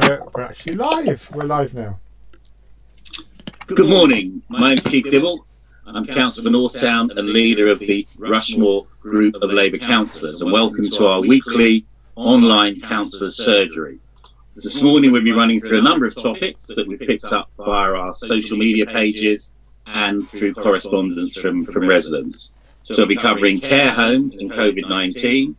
we're actually live. We're live now. Good morning. My name's Keith Dibble. I'm Councillor for Northtown and leader of the Rushmore Group of Labour Councillors, and welcome to our weekly online councillors surgery. This morning we'll be running through a number of topics that we've picked up via our social media pages and through correspondence from residents. So we'll be covering care homes and COVID-19,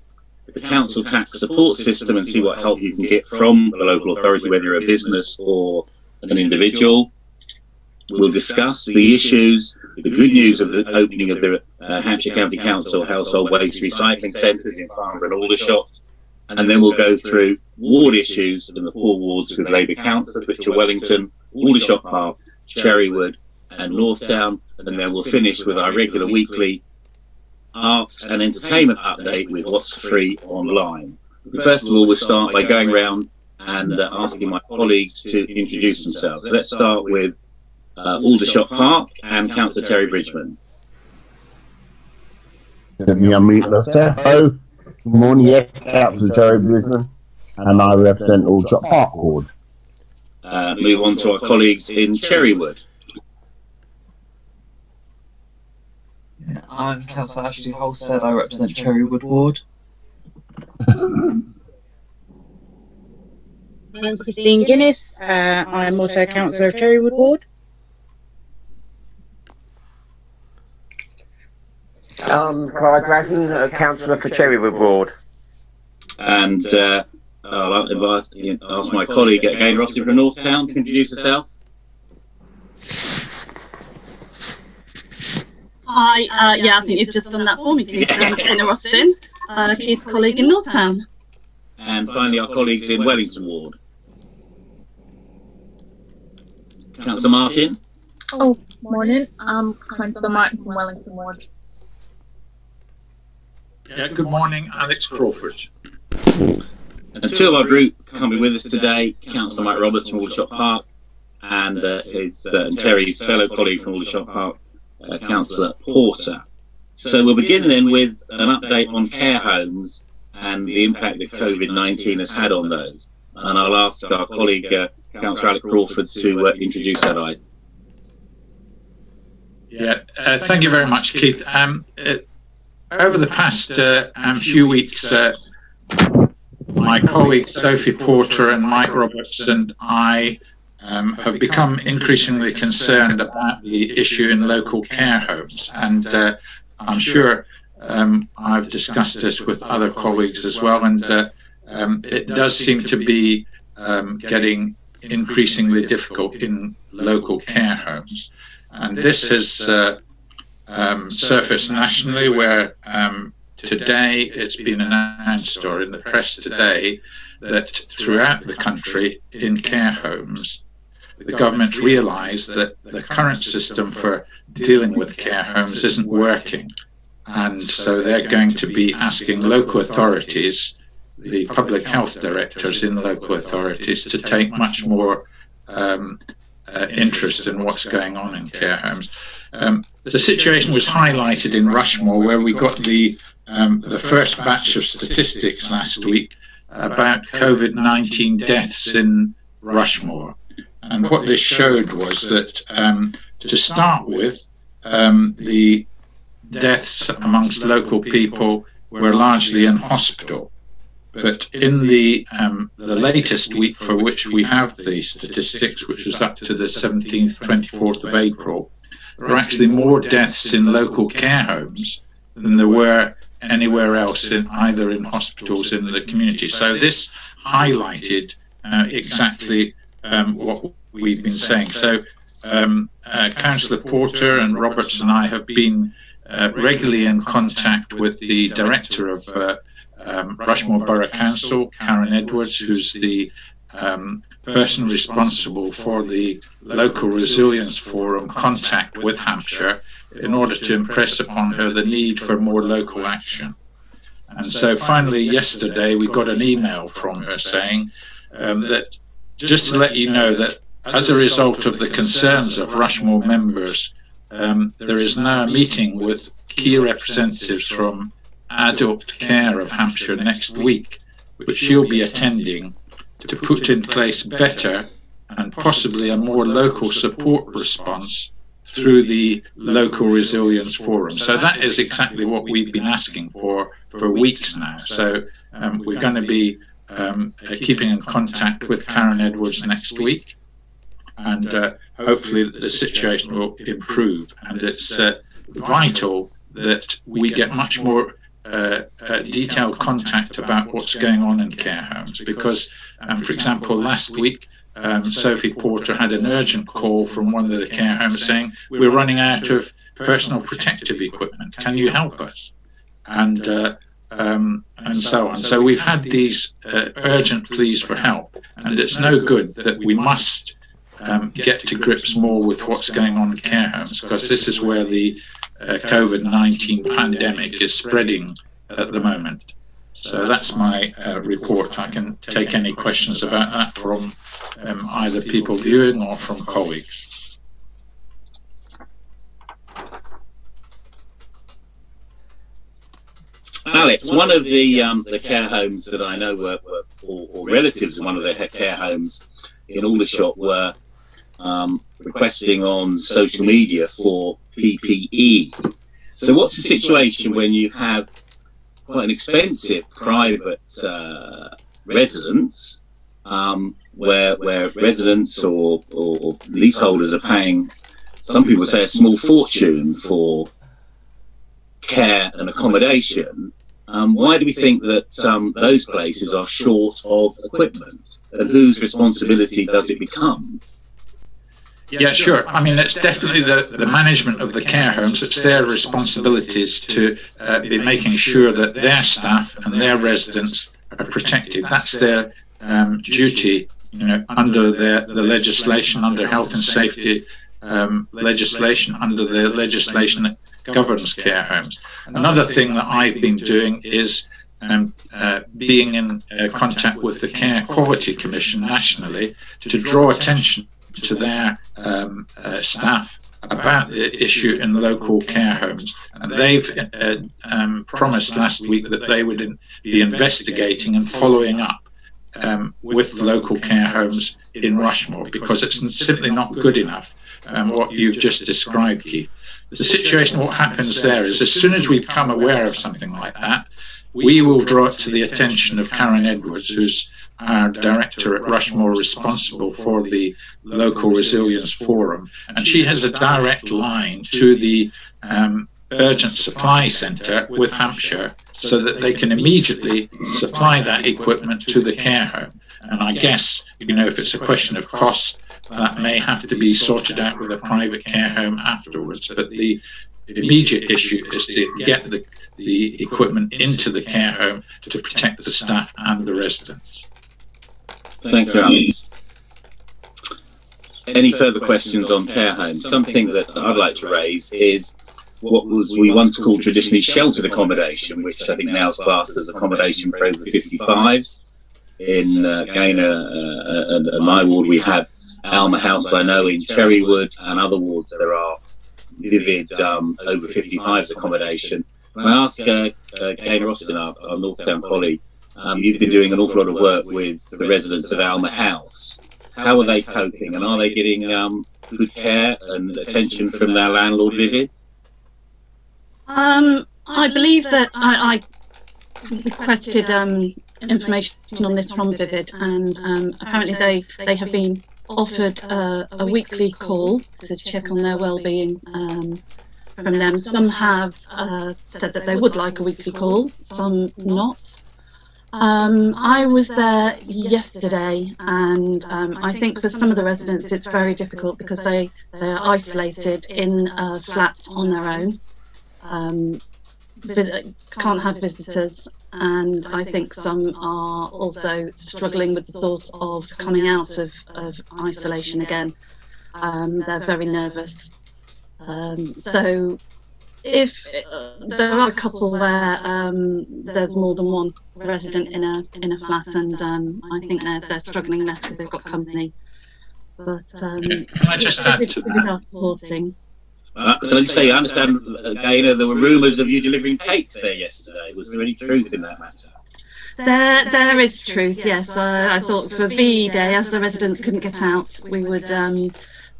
the council tax support system and see what help you can get from the local authority, whether you're a business or an individual. We'll discuss the issues, the good news of the opening of the Hampshire County Council household waste recycling centres in Farnborough and Aldershot. And then we'll go through ward issues in the 4 wards with Labour councillors, which are Wellington, Aldershot Park, Cherrywood and Northtown. And then we'll finish with our regular weekly arts and entertainment update with what's free online. First of all, we'll start by going around and asking my colleagues to introduce themselves. So let's start with Aldershot Park and Councillor Terry Bridgman. Let me unmute myself. Hello. Good morning, yes, Councillor Terry Bridgman, and I represent Aldershot Park Ward. Move on to our colleagues in Cherrywood. I'm Councillor Ashley Holstead, I represent Cherrywood Ward. I'm Christine Guinness, I'm also a councillor of Cherrywood Ward. Clive Grattan, a councillor for Cherrywood Ward. And I'll ask my colleague Gaynor Austin from Northtown to introduce herself. Hi, I think you've just done that for me, Keith. I'm Gaynor Austin, Keith's colleague in Northtown. And finally, our colleagues in Wellington Ward. Councillor Martin. Oh, morning. I'm Councillor Martin from Wellington Ward. Yeah, good morning, Alex Crawford. And 2 of our group can be with us today, Councillor Mike Roberts from Aldershot Park and Terry's fellow colleague from Aldershot Park, Councillor Porter. So we'll begin then with an update on care homes and the impact that COVID-19 has had on those. And I'll ask our colleague, Councillor Alex Crawford, to introduce that item. Yeah, thank you very much, Keith. Over the past few weeks, my colleagues Sophie Porter and Mike Roberts and I have become increasingly concerned about the issue in local care homes, and I'm sure I've discussed this with other colleagues as well, and it does seem to be getting increasingly difficult in local care homes. And this has surfaced nationally, where today it's been announced, or in the press today, that throughout the country in care homes, the government realised that the current system for dealing with care homes isn't working. And so they're going to be asking local authorities, the public health directors in local authorities, to take much more interest in what's going on in care homes. The situation was highlighted in Rushmore, where we got the first batch of statistics last week about COVID-19 deaths in Rushmore. And what this showed was that, to start with, the deaths amongst local people were largely in hospital. But in the latest week for which we have the statistics, which was up to the 17th, 24th of April, there were actually more deaths in local care homes than there were anywhere else, either in hospitals in the community. So this highlighted exactly what we've been saying. So Councillor Porter and Roberts and I have been regularly in contact with the director of Rushmore Borough Council, Karen Edwards, who's the person responsible for the local resilience forum contact with Hampshire, in order to impress upon her the need for more local action. And so finally yesterday we got an email from her saying that, just to let you know, that as a result of the concerns of Rushmore members, there is now a meeting with key representatives from Adult Care of Hampshire next week, which she'll be attending, to put in place better and possibly a more local support response through the Local Resilience Forum. So that is exactly what we've been asking for weeks now. So we're going to be keeping in contact with Karen Edwards next week, and hopefully the situation will improve. And it's vital that we get much more detailed contact about what's going on in care homes, because, for example, last week, Sophie Porter had an urgent call from one of the care homes saying, we're running out of personal protective equipment, can you help us? And so on. So we've had these urgent pleas for help, and it's no good that we must get to grips more with what's going on in care homes, because this is where the COVID-19 pandemic is spreading at the moment. So that's my report. I can take any questions about that from either people viewing or from colleagues. Alex, one of the care homes that I know were or relatives of one of the care homes in Aldershot were requesting on social media for PPE. So what's the situation when you have quite an expensive private residence where residents or leaseholders are paying, some people say, a small fortune for care and accommodation? Why do we think that those places are short of equipment, and whose responsibility does it become? Yeah, sure. I mean, it's definitely the management of the care homes. It's their responsibilities to be making sure that their staff and their residents are protected. That's their duty, you know, under the legislation, under health and safety legislation, under the legislation that governs care homes. Another thing that I've been doing is being in contact with the Care Quality Commission nationally to draw attention to their staff about the issue in local care homes. And they've promised last week that they would be investigating and following up with local care homes in Rushmore, because it's simply not good enough what you've just described, Keith. The situation, what happens there is, as soon as we become aware of something like that, we will draw it to the attention of Karen Edwards, who's our director at Rushmore, responsible for the Local Resilience Forum, and she has a direct line to the Urgent Supply Centre with Hampshire, so that they can immediately supply that equipment to the care home. And I guess, you know, if it's a question of cost, that may have to be sorted out with a private care home afterwards. But the immediate issue is to get the equipment into the care home to protect the staff and the residents. Thank you, Alex. Any further questions on care homes? Something that I'd like to raise is what we once called traditionally sheltered accommodation, which I think now is classed as accommodation for over 55s. In Gaynor and my ward, we have Alma House, I know, in Cherrywood, and other wards there are vivid over 55s accommodation. Can I ask Gaynor Austin, our Northtown colleague, you've been doing an awful lot of work with the residents of Alma House. How are they coping, and are they getting good care and attention from their landlord, Vivid? I believe that I requested information on this from Vivid, and apparently they have been offered a weekly call to check on their well-being from them. Some have said that they would like a weekly call, some not. I was there yesterday, and I think for some of the residents it's very difficult because they're isolated in flats on their own. Can't have visitors, and I think some are also struggling with the thought of coming out of isolation again. They're very nervous. So if there are a couple where there's more than one resident in a flat, and I think they're struggling less because they've got company. But Can I just add to that? Supporting. Can I just say, I understand, Gaynor, there were rumours of you delivering cakes there yesterday. Was there any truth in that matter? There is truth, yes. I thought for VE Day, as the residents couldn't get out, we would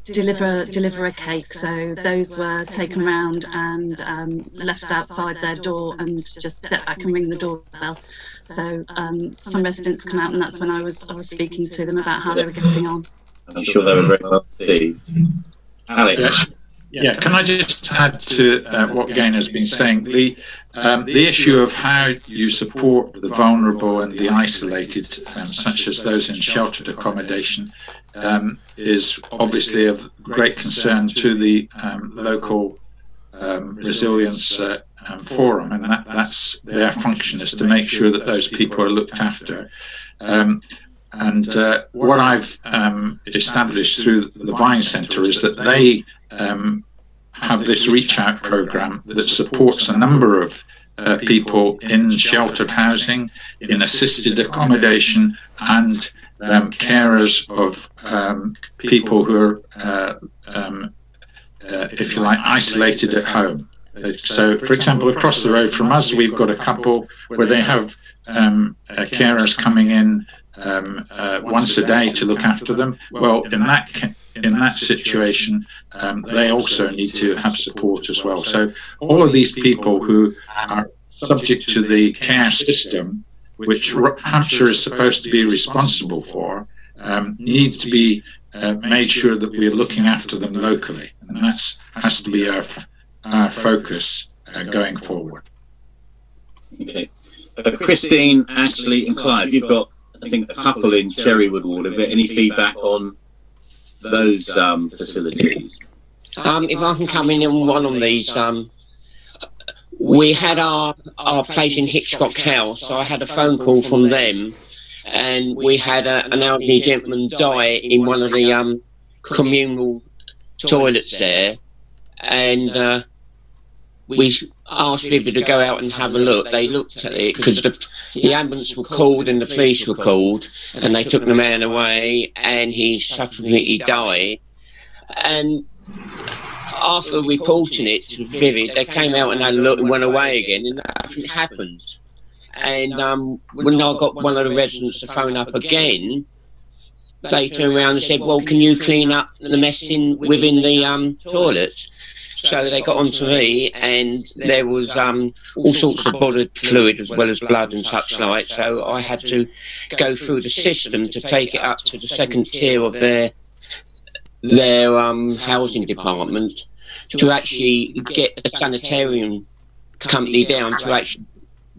deliver a cake. So those were taken around and left outside their door and just step back and ring the doorbell. So some residents come out, and that's when I was speaking to them about how they were getting on. I'm sure they were very well received. Alex? Yeah, can I just add to what Gain has been saying? The issue of how you support the vulnerable and the isolated, such as those in sheltered accommodation, is obviously of great concern to the local resilience forum, and that's their function, is to make sure that those people are looked after. And what I've established through the Vine Centre is that they have this reach out program that supports a number of people in sheltered housing, in assisted accommodation, and carers of people who are, if you like, isolated at home. So, for example, across the road from us, we've got a couple where they have carers coming in once a day to look after them. Well, in that situation, they also need to have support as well. So all of these people who are subject to the care system, which Hampshire is supposed to be responsible for, need to be made sure that we're looking after them locally, and that has to be our focus going forward. Okay. Christine, Ashley and Clive, you've got, I think, a couple in Cherrywood Ward. Have there any feedback on those facilities? If I can come in on one of these, we had our place in Hitchcock House. So I had a phone call from them, and we had an elderly gentleman die in one of the communal toilets there, and we asked Vivid to go out and have a look. They looked at it because the ambulance were called and the police were called, and they took the man away, and he subsequently died. And after reporting it to Vivid, they came out and had a look and went away again, and nothing happened. And when I got one of the residents to phone up again, they turned around and said, well, can you clean up the mess within the toilets? So they got onto me, and there was all sorts of bodily fluid as well as blood and such like. So I had to go through the system to take it up to the second tier of their housing department to actually get a sanitarian company down to actually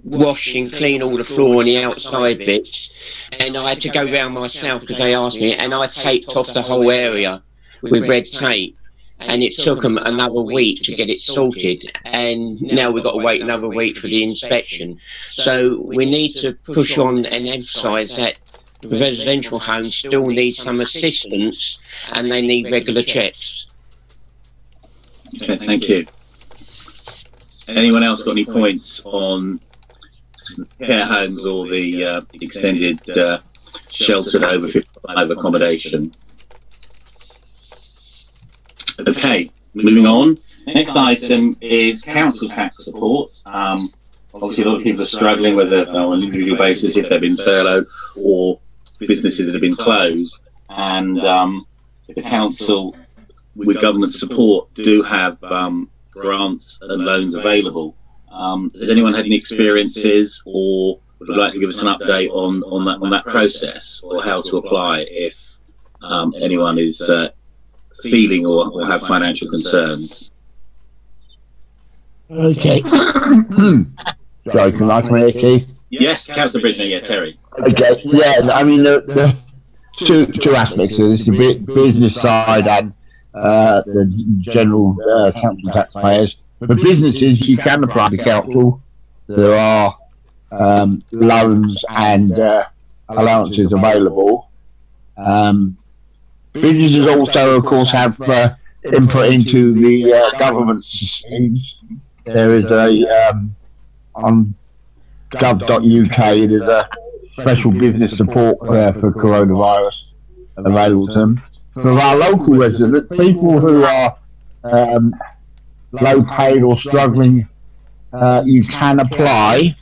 wash and clean all the floor and the outside bits. And I had to go round myself because they asked me, and I taped off the whole area with red tape. And it took them another week to get it sorted, and now we've got to wait another week for the inspection. So we need to push on and emphasise that the residential homes still need some assistance, and they need regular checks. Okay, thank you. Anyone else got any points on care homes or the extended sheltered over 55 accommodation? Okay, moving on. Next item is council tax support. Obviously, a lot of people are struggling, whether on an individual basis, if they've been furloughed, or businesses that have been closed. And the council, with government support, do have grants and loans available. Has anyone had any experiences, or would like to give us an update on that process, or how to apply if anyone is feeling or have financial concerns? Okay. Sorry, can I come here, Keith? Yes, Councillor Bridgener, yeah, Terry. Okay, yeah, I mean, the two aspects of this, the business side and the general council taxpayers. For businesses, you can apply to council. There are loans and allowances available. Businesses also, of course, have input into the government schemes. There is on gov.uk, there's a special business support for coronavirus available to them. For our local residents, people who are low paid or struggling, you can apply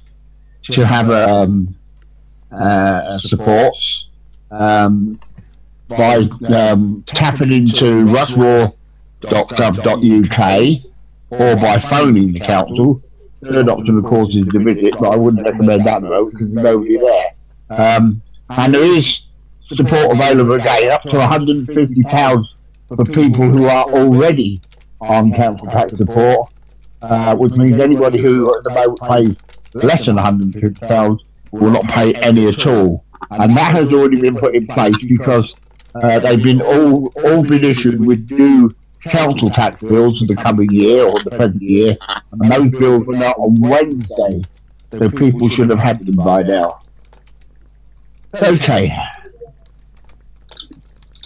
to have supports by tapping into rushmore.gov.uk or by phoning the council. Third option, of course, is to visit, but I wouldn't recommend that though because there's nobody there. And there is support available again, up to £150 for people who are already on council tax support, which means anybody who at the moment pays less than £150 will not pay any at all. And that has already been put in place because they've been all been issued with new council tax bills for the coming year or the present year, and those bills were out on Wednesday, so people should have had them by now. Okay.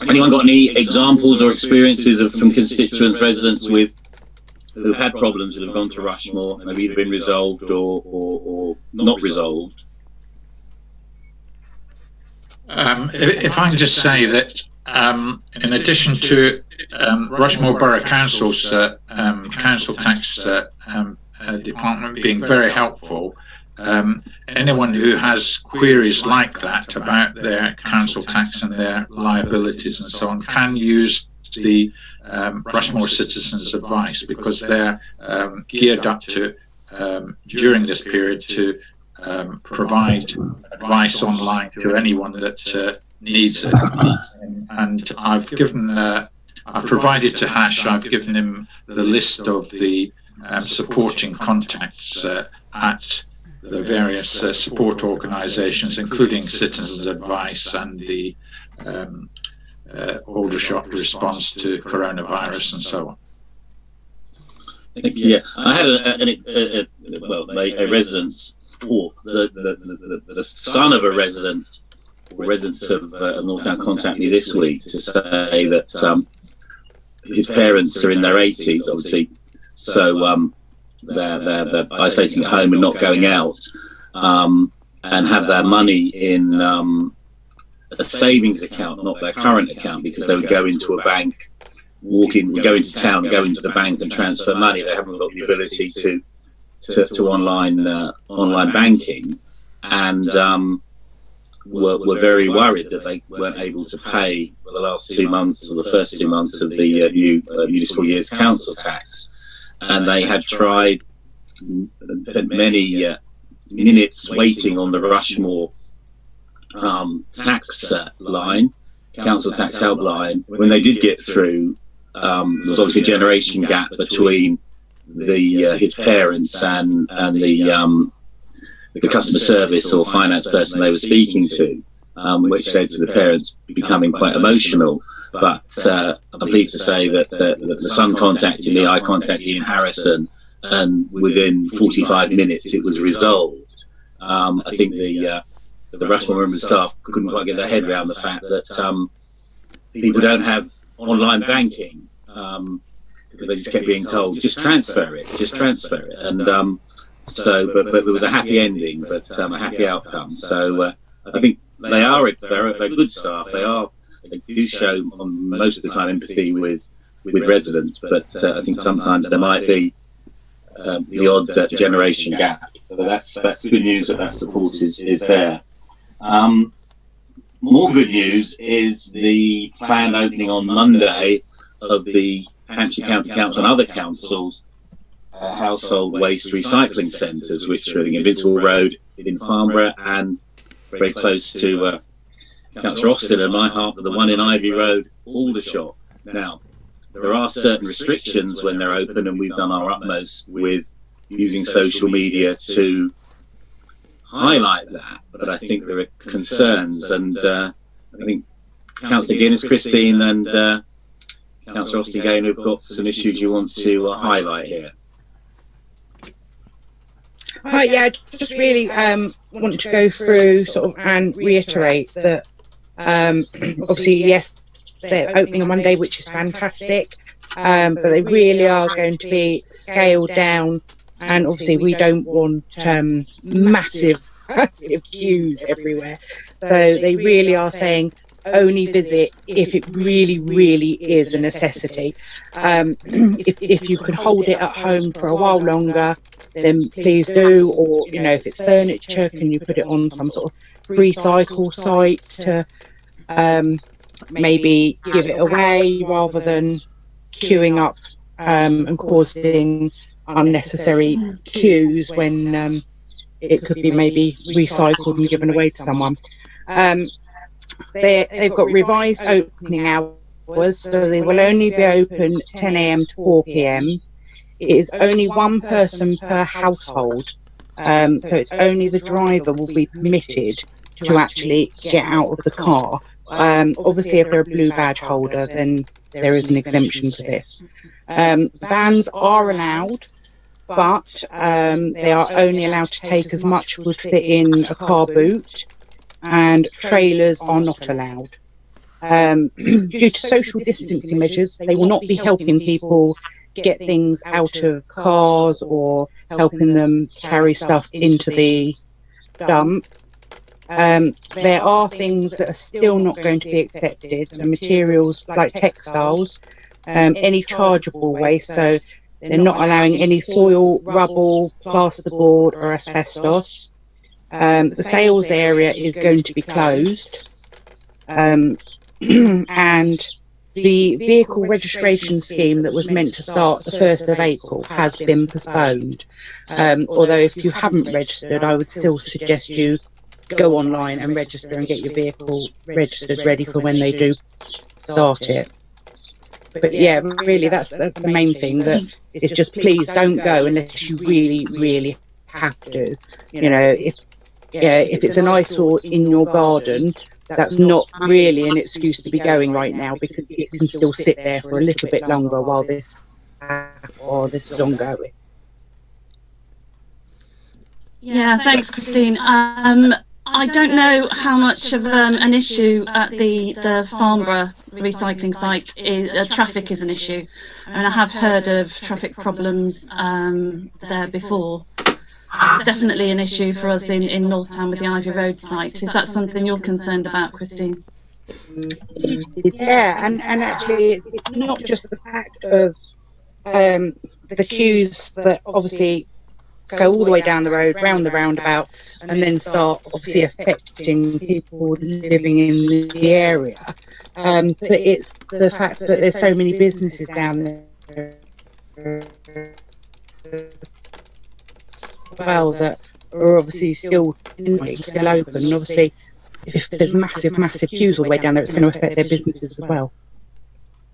Anyone got any examples or experiences from constituents, residents who've had problems that have gone to Rushmore and have either been resolved or not resolved? If I can just say that in addition to Rushmore Borough Council's council tax department being very helpful, anyone who has queries like that about their council tax and their liabilities and so on can use the Rushmore Citizens Advice, because they're geared up to during this period to provide advice online to anyone that needs it. And I've provided to Hash, I've given him the list of the supporting contacts at the various support organisations, including Citizens Advice and the Aldershot response to coronavirus and so on. Thank you. Yeah, I had a resident, or the son of a resident, or residents of Northtown contact me this week to say that his parents are in their 80s, obviously, so they're isolating at home and not going out, and have their money in a savings account, not their current account, because they would go into a bank, go into town, go into the bank and transfer money. They haven't got the ability to online banking, and were very worried that they weren't able to pay for the last 2 months or the first 2 months of the new municipal year's council tax. And they had tried many minutes waiting on the Rushmore tax line, council tax helpline. When they did get through, there was obviously a generation gap between his parents and the customer service or finance person they were speaking to, which led to the parents becoming quite emotional. But I'm pleased to say that the son contacted me, I contacted Ian Harrison, and within 45 minutes it was resolved. I think the Rushmore member staff couldn't quite get their head around the fact that people don't have online banking, because they just kept being told, just transfer it. And but there was a happy ending, but a happy outcome. So I think they're good staff. They do show most of the time empathy with residents, but I think sometimes there might be the odd generation gap. So that's good news that support is there. More good news is the planned opening on Monday of the Hampshire County Council and other councils' household waste recycling centres, which are in Invincible Road in Farnborough and very close to Councillor Austin and my heart, the one in Ivy Road, Aldershot. Now, there are certain restrictions when they're open, and we've done our utmost with using social media to highlight that, but I think there are concerns, and I think Councillor Guinness, Christine and Councillor Austin Gain have got some issues you want to highlight here. Right, yeah, I just really wanted to go through and reiterate that obviously, yes, they're opening on Monday, which is fantastic, but they really are going to be scaled down, and obviously we don't want massive queues everywhere. So they really are saying only visit if it really is a necessity. If you can hold it at home for a while longer, then please do, or if it's furniture, can you put it on some sort of recycle site to maybe give it away rather than queuing up and causing unnecessary queues when it could be maybe recycled and given away to someone. They've got revised opening hours, so they will only be open 10 a.m. to 4 p.m. It is only one person per household, so it's only the driver will be permitted to actually get out of the car. Obviously, if they're a blue badge holder, then there is an exemption to this. Vans are allowed, but they are only allowed to take as much would fit in a car boot, and trailers are not allowed. Due to social distancing measures, they will not be helping people get things out of cars or helping them carry stuff into the dump. There are things that are still not going to be accepted, so materials like textiles, any chargeable waste, so they're not allowing any soil, rubble, plasterboard or asbestos. The sales area is going to be closed, and the vehicle registration scheme that was meant to start the 1st of April has been postponed. Although if you haven't registered, I would still suggest you go online and register and get your vehicle registered ready for when they do start it. But yeah, really that's the main thing, that it's just please don't go unless you really have to. You know, if it's an eyesore in your garden, that's not really an excuse to be going right now, because it can still sit there for a little bit longer while this is ongoing. Yeah, thanks, Christine. I don't know how much of an issue at the Farnborough recycling site traffic is an issue. I mean, I have heard of traffic problems there before. It's definitely an issue for us in Northtown with the Ivy Road site. Is that something you're concerned about, Christine? Yeah, and actually it's not just the fact of the queues that obviously go all the way down the road, round the roundabout, and then start obviously affecting people living in the area. But it's the fact that there's so many businesses down there as well that are obviously still open. And obviously, if there's massive queues all the way down there, it's going to affect their businesses as well.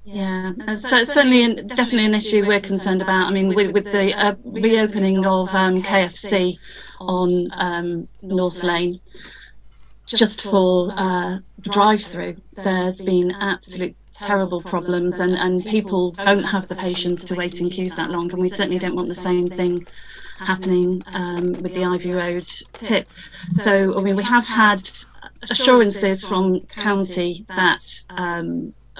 Yeah, so it's certainly definitely an issue we're concerned about. I mean, with the reopening of KFC on North Lane, just for drive-through, there's been absolute terrible problems, and people don't have the patience to wait in queues that long, and we certainly don't want the same thing happening with the Ivy Road tip. So, I mean, we have had assurances from county that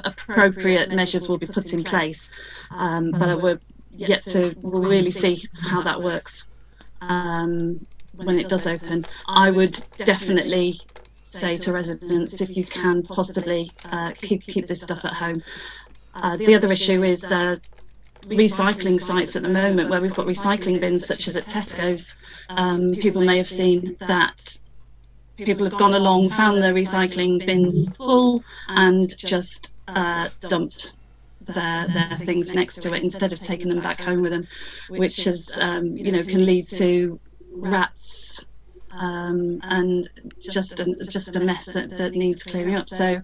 appropriate measures will be put in place, but we're yet to really see how that works when it does open. I would definitely say to residents, if you can possibly keep this stuff at home. The other issue is recycling sites at the moment, where we've got recycling bins such as at Tesco's. People may have seen that people have gone along, found their recycling bins full, and just dumped their things next to it instead of taking them back home with them, which has can lead to rats and just a mess that needs clearing up. So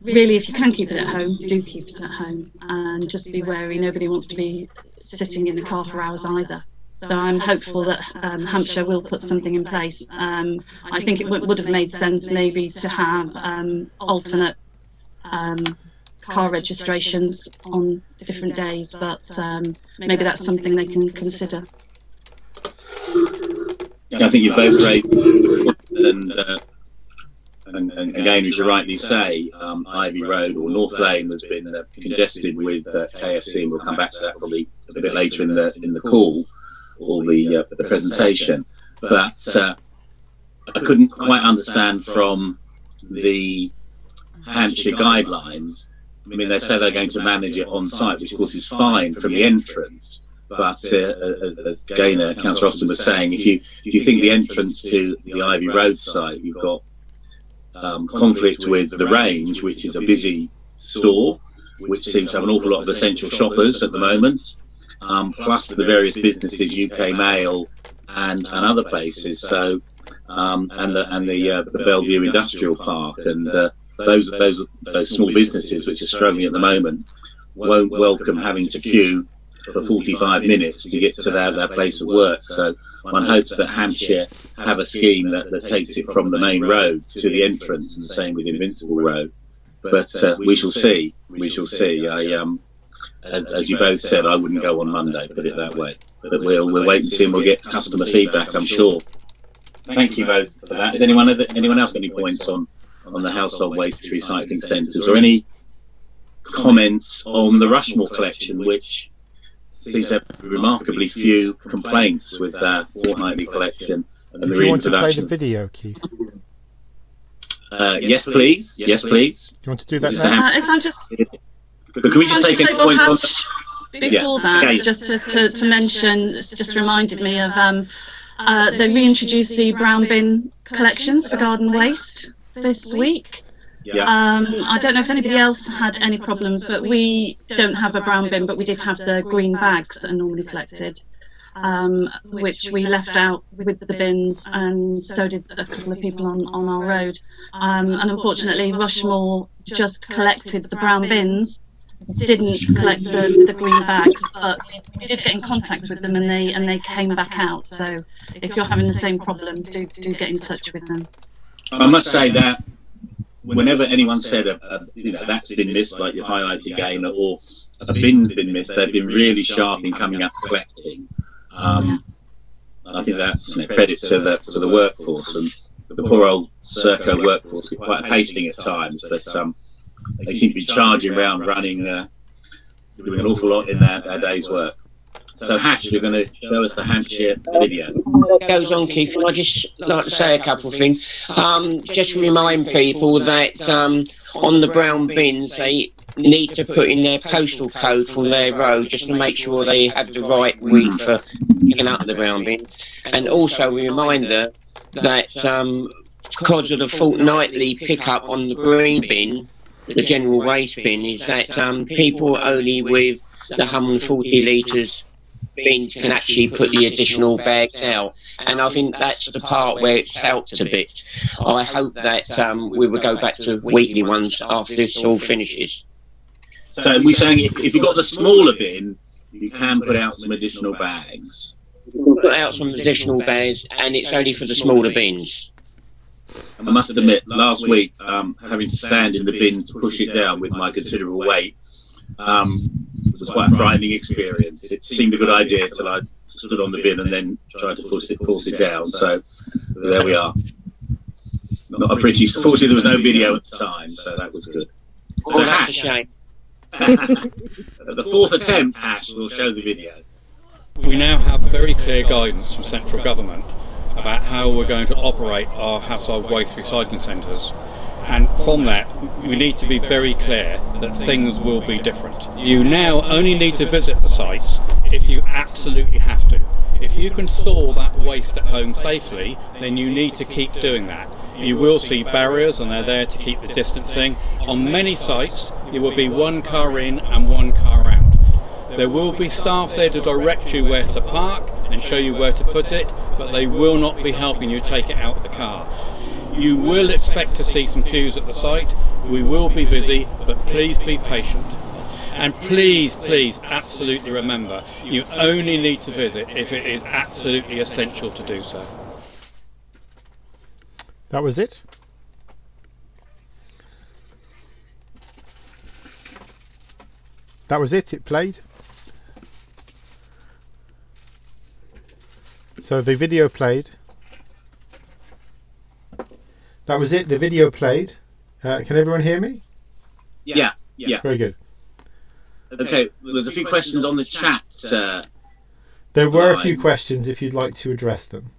really, if you can keep it at home, do keep it at home, and just be wary. Nobody wants to be sitting in the car for hours either. So I'm hopeful that Hampshire will put something in place. I think it would have made sense maybe to have alternate car registrations on different days, but maybe that's something they can consider. I think you're both right, and again, as you rightly say, Ivy Road or North Lane has been congested with KFC, and we'll come back to that probably a bit later in the call or the presentation. But I couldn't quite understand from the Hampshire guidelines. I mean, they say they're going to manage it on site, which of course is fine from the entrance, But as Gaynor, Councillor Austin was saying, if you think the entrance to the Ivy Road site, you've got conflict with the Range, which is a busy store, which seems to have an awful lot of essential shoppers at the moment, plus the various businesses, UK Mail and other places. So and the Bellevue Industrial Park, and those small businesses which are struggling at the moment won't welcome having to queue for 45 minutes to get to their place of work. So one hopes that Hampshire have a scheme that takes it from the main road to the entrance, and the same with Invincible Road. But we shall see. We shall see. As you both said, I wouldn't go on Monday, put it that way. But we'll wait and see, and we'll get customer feedback, I'm sure. Thank you both for that. Is anyone else got any points on the household waste recycling centres, or any comments on the Rushmore collection, which seems to have remarkably few complaints with that fortnightly collection and the reintroduction? Do you want to play the video, Keith? Yes, please. Yes, please. Do you want to do that now? If I'm just... But can we just take a point on... Before that, just to mention, it's just reminded me of they reintroduced the brown bin collections for garden waste this week. I don't know if anybody else had any problems, but we don't have a brown bin, but we did have the green bags that are normally collected, which we left out with the bins, and so did a couple of people on our road. And unfortunately, Rushmore just collected the brown bins, didn't collect the green bags, but we did get in contact with them, and they came back out. So if you're having the same problem, do get in touch with them. I must say that whenever anyone said that's been missed, like you highlighted again, or a bin's been missed, they've been really sharp in coming up collecting. I think that's credit to the workforce, and the poor old Serco workforce is quite pasting at times, but they seem to be charging around, running, doing an awful lot in their day's work. So Hash, you're going to show us the Hampshire video. That goes on, Keith. Can I just like to say a couple of things? Just to remind people that on the brown bins, they need to put in their postal code for their road, just to make sure they have the right week for picking up the brown bin. And also a reminder that because of the fortnightly pickup on the green bin, the general waste bin, is that people only with the 140 litres bins can actually put the additional bag out, and I think that's the part where it's helped a bit. I hope that we will go back to weekly ones after this all finishes. So we're saying if you've got the smaller bin, you can put out some additional bags. Put out some additional bags, and it's only for the smaller bins. I must admit, last week, having to stand in the bin to push it down with my considerable weight, was quite a frightening experience. It seemed a good idea till I stood on the bin and then tried to force it down. So there we are. Not a pretty. Fortunately, there was no video at the time, so that was good. So that's a shame. The fourth attempt, Ash, will show the video. We now have very clear guidance from central government about how we're going to operate our household waste recycling centres, and from that we need to be very clear that things will be different. You now only need to visit the sites if you absolutely have to. If you can store that waste at home safely, then you need to keep doing that. You will see barriers, and they're there to keep the distancing. On many sites you will be one car in and one car out. There will be staff there to direct you where to park and show you where to put it, but they will not be helping you take it out of the car. You will expect to see some queues at the site. We will be busy, but please be patient. And please, absolutely remember, you only need to visit if it is absolutely essential to do so. That was it. That was it. It played. So the video played. That was it. The video played. Can everyone hear me? Yeah. Very good. Okay, there's a few questions on the chat. There were a few questions if you'd like to address them.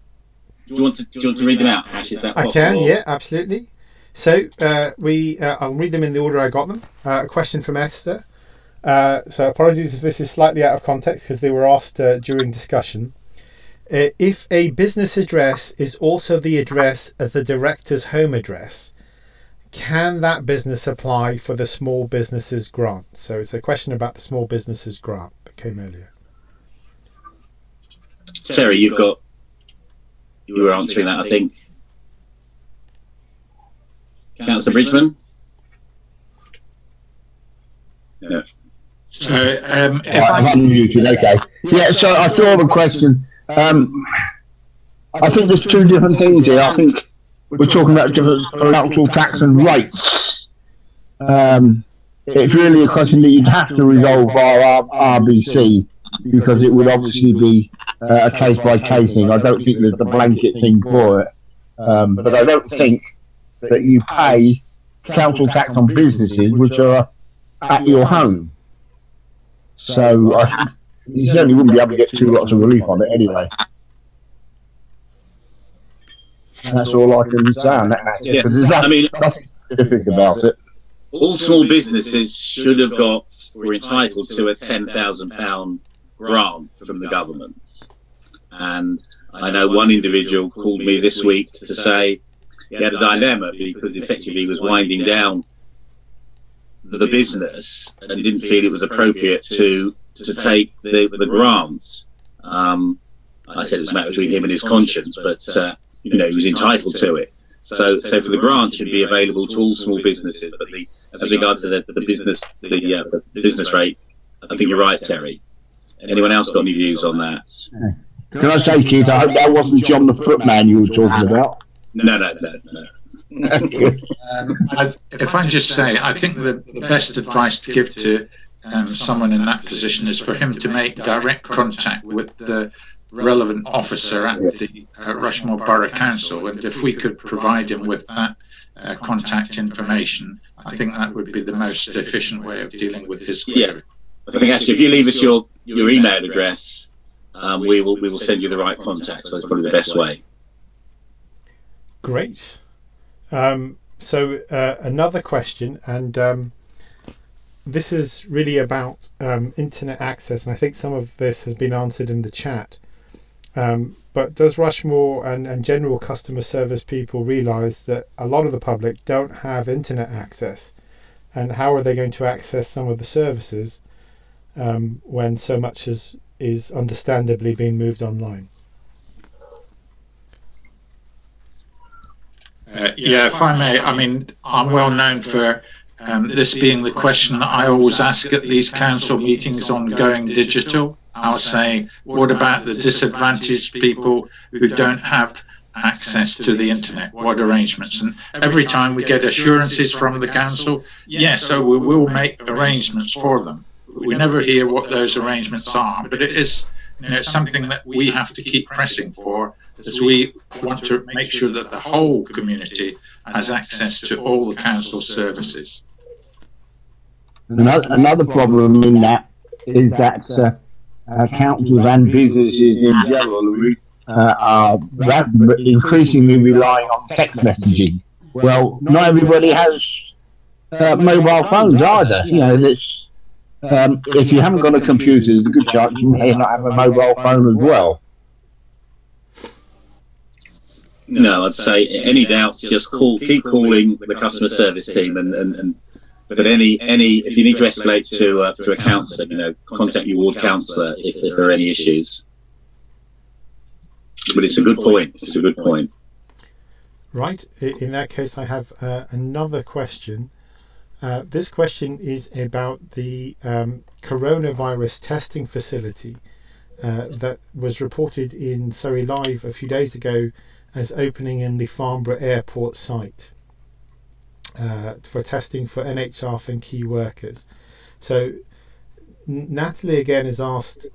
Do you want to read them out, Ash? Is that possible? I can, yeah, absolutely. So I'll read them in the order I got them. A question from Esther. So apologies if this is slightly out of context because they were asked during discussion. If a business address is also the address of the director's home address, can that business apply for the small businesses grant? So it's a question about the small businesses grant that came earlier. Terry, you were answering that, I think. Councillor Bridgman? No. So, if I'm unmuted, okay. Yeah, so I saw the question. I think there's two different things here. I think we're talking about different council tax and rates. It's really a question that you'd have to resolve via RBC, because it would obviously be a case-by-case thing. I don't think there's a blanket thing for it. But I don't think that you pay council tax on businesses which are at your home. So you certainly wouldn't be able to get two lots of relief on it anyway. And that's all I can say on that matter. Yeah. There's nothing specific about it. All small businesses should have were entitled to a £10,000 grant from the government. And I know one individual called me this week to say he had a dilemma because effectively he was winding down the business and didn't feel it was appropriate to take the grants. I said it was a matter between him and his conscience, but he was entitled to it. So for the grant should be available to all small businesses. But as regards to the business rate, I think you're right, Terry. Anyone else got any views on that? Can I say, Keith, I hope that wasn't John the Footman you were talking about? No. if I just say, I think the best advice to give to someone in that position is for him to make direct contact with the relevant officer at the Rushmore Borough Council, and if we could provide him with that contact information, I think that would be the most efficient way of dealing with his query. Yeah, I think actually if you leave us your email address, we will send you the right contact. So it's probably the best way. Great. So another question, and this is really about internet access, and I think some of this has been answered in the chat. But does Rushmore and general customer service people realise that a lot of the public don't have internet access, and how are they going to access some of the services when so much is understandably being moved online? If I may, I mean, I'm well known for this being the question that I always ask at these council meetings on going digital. I'll say, what about the disadvantaged people who don't have access to the internet? What arrangements? And every time we get assurances from the council, yes, so we will make arrangements for them. We never hear what those arrangements are, but it is something that we have to keep pressing for, as we want to make sure that the whole community has access to all the council services. Another problem in that is that councils and businesses in general are increasingly relying on text messaging. Well, not everybody has mobile phones either. If you haven't got a computer, there's a good chance you may not have a mobile phone as well. No, I'd say any doubts, just keep calling the customer service team, but any if you need to escalate to a counsellor, contact your ward counsellor if there are any issues. But it's a good point. Right. In that case, I have another question. This question is about the coronavirus testing facility that was reported in Surrey Live a few days ago as opening in the Farnborough Airport site for testing for NHS and key workers. So Natalie again has asked,